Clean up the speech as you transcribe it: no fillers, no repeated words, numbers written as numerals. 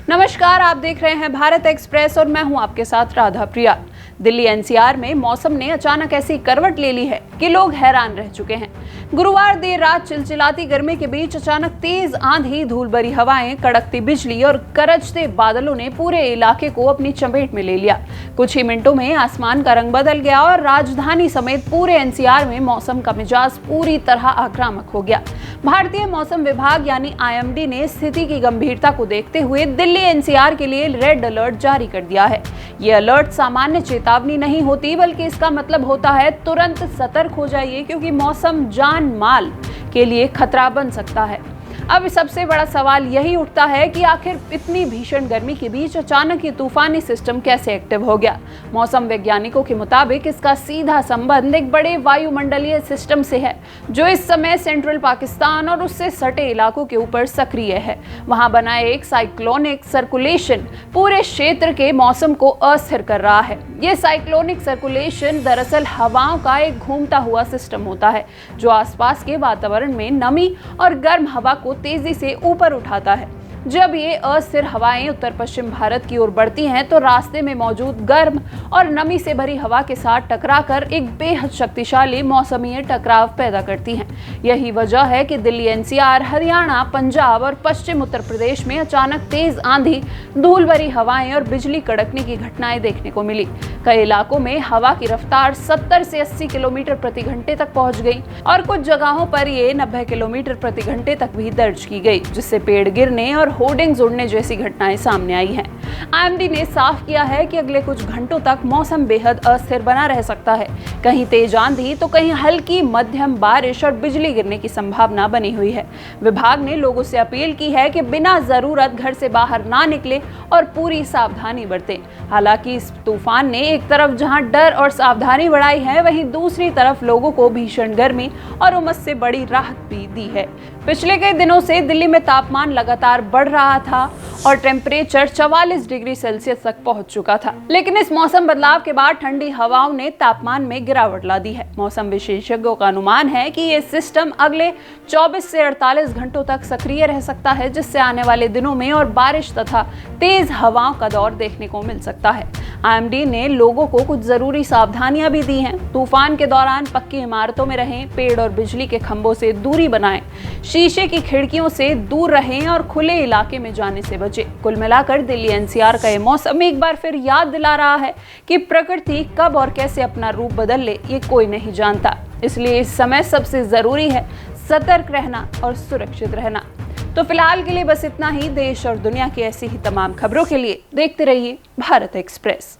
नमस्कार, आप देख रहे हैं भारत एक्सप्रेस और मैं हूं आपके साथ राधा प्रिया। दिल्ली एनसीआर में मौसम ने अचानक ऐसी करवट ले ली है कि लोग हैरान रह चुके हैं। गुरुवार देर रात चिलचिलाती गर्मी के बीच अचानक तेज आंधी, धूल भरी हवाएं, कड़कती बिजली और गरजते बादलों ने पूरे इलाके को अपनी चपेट में ले लिया। कुछ ही मिनटों में आसमान का रंग बदल गया और राजधानी समेत पूरे एनसीआर में मौसम का मिजाज पूरी तरह आक्रामक हो गया। भारतीय मौसम विभाग यानी आईएमडी ने स्थिति की गंभीरता को देखते हुए दिल्ली एनसीआर के लिए रेड अलर्ट जारी कर दिया है। ये अलर्ट सामान्य चेतावनी नहीं होती, बल्कि इसका मतलब होता है तुरंत सतर्क हो जाइए, क्योंकि मौसम जान माल के लिए खतरा बन सकता है। अब सबसे बड़ा सवाल यही उठता है कि आखिर इतनी भीषण गर्मी के बीच अचानक ये तूफानी सिस्टम कैसे एक्टिव हो गया। मौसम वैज्ञानिकों के मुताबिक इसका सीधा संबंध एक बड़े वायुमंडलीय सिस्टम से है, जो इस समय सेंट्रल पाकिस्तान और उससे सटे इलाकों के ऊपर सक्रिय है। वहां बना एक साइक्लोनिक सर्कुलेशन पूरे क्षेत्र के मौसम को अस्थिर कर रहा है। ये साइक्लोनिक सर्कुलेशन दरअसल हवाओं का एक घूमता हुआ सिस्टम होता है, जो आसपास के वातावरण में नमी और गर्म हवा को तेजी से ऊपर उठाता है। जब ये अस्थिर हवाएं उत्तर पश्चिम भारत की ओर बढ़ती हैं, तो रास्ते में मौजूद गर्म और नमी से भरी हवा के साथ टकराकर एक बेहद शक्तिशाली मौसमी टकराव पैदा करती हैं। यही वजह है कि दिल्ली एनसीआर, हरियाणा, पंजाब और पश्चिम उत्तर प्रदेश में अचानक तेज आंधी, धूल भरी हवाएं और बिजली कड़कने की घटनाएं देखने को मिली। कई इलाकों में हवा की रफ्तार 70 से 80 किलोमीटर प्रति घंटे तक पहुंच गई और कुछ जगहों पर ये 90 किलोमीटर प्रति घंटे तक भी दर्ज की गई, जिससे पेड़ गिरने और होर्डिंग्स उड़ने जैसी घटनाएं सामने आई हैं। आईएमडी ने साफ किया है कि अगले कुछ घंटों तक मौसम बेहद अस्थिर बना रह सकता है। कहीं तेज आंधी तो कहीं हल्की मध्यम बारिश और बिजली गिरने की संभावना बनी हुई है। विभाग ने लोगों से अपील की है कि बिना जरूरत घर से बाहर ना निकले और पूरी सावधानी बरतें। हालांकि इस तूफान ने एक तरफ जहां डर और सावधानी बढ़ाई है, वहीं दूसरी तरफ लोगों को भीषण गर्मी और उमस से बड़ी राहत भी दी है। पिछले कई दिनों से दिल्ली में तापमान लगातार बढ़ रहा था और टेम्परेचर 44 डिग्री सेल्सियस तक पहुंच चुका था, लेकिन इस मौसम बदलाव के बाद ठंडी हवाओं ने तापमान में गिरावट ला दी है। मौसम विशेषज्ञों का अनुमान है कि ये सिस्टम अगले 24 से 48 घंटों तक सक्रिय रह सकता है, जिससे आने वाले दिनों में और बारिश तथा तेज हवाओं का दौर देखने को मिल सकता है। आईएमडी ने लोगों को कुछ जरूरी सावधानियां भी दी हैं। तूफान के दौरान पक्की इमारतों में रहें, पेड़ और बिजली के खंभों से दूरी बनाएं, शीशे की खिड़कियों से दूर रहें और खुले इलाके में जाने से बचें। कुल मिलाकर दिल्ली एनसीआर का ये मौसम एक बार फिर याद दिला रहा है कि प्रकृति कब और कैसे अपना रूप बदल ले, ये कोई नहीं जानता। इसलिए इस समय सबसे जरूरी है सतर्क रहना और सुरक्षित रहना। तो फिलहाल के लिए बस इतना ही। देश और दुनिया की ऐसी ही तमाम खबरों के लिए देखते रहिए भारत एक्सप्रेस।